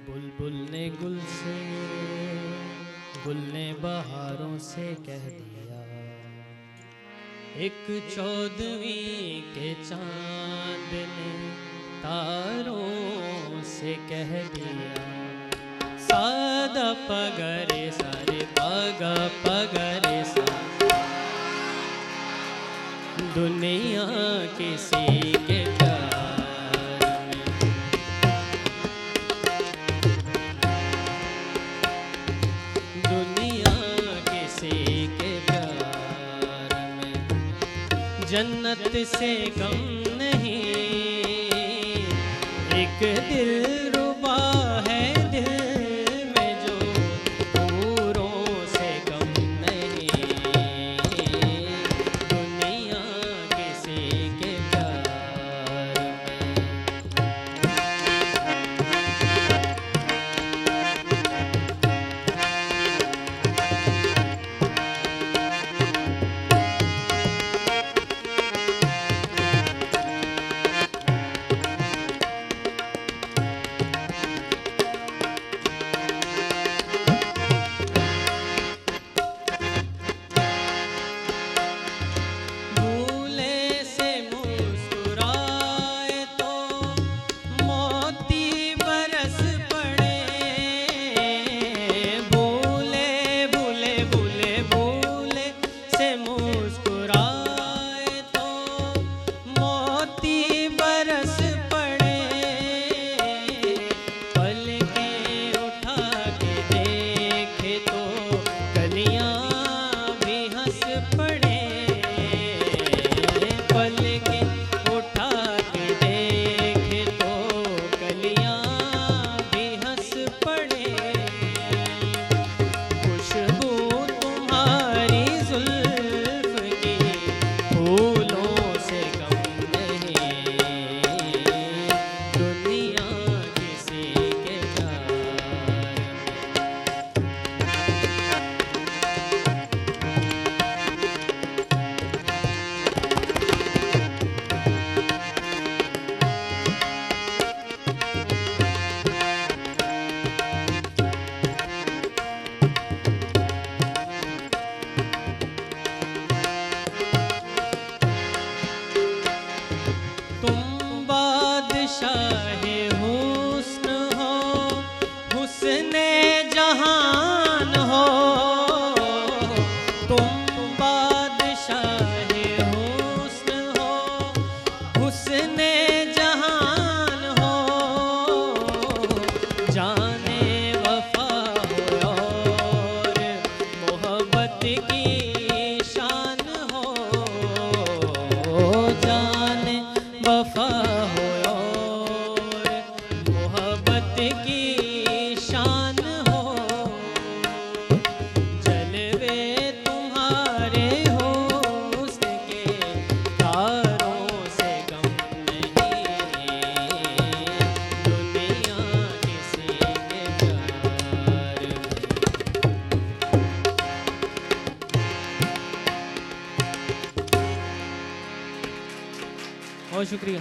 बुलबुल ने गुल से, गुल ने बहारों से कह दिया, एक 14वीं के चांद ने तारों से कह दिया, सादा पगरे सारे पागा पगरे सा, दुनिया किसी के जन्नत से कम नहीं, एक दिल रुबा है दिल में जो पूरों से कम नहीं, दुनिया किसी के प्यार शाहे हुस्न हो, हुस्ने जहान हो, तुम बादशाहे हुस्न हो, हुस्ने जहान हो, जाने वफा हो और मोहब्बत की शान हो, जाने वफा हो की शान हो, जलवे तुम्हारे हुस्न के तारों से कम नहीं, दुनिया किसी के प्यार में। बहुत शुक्रिया।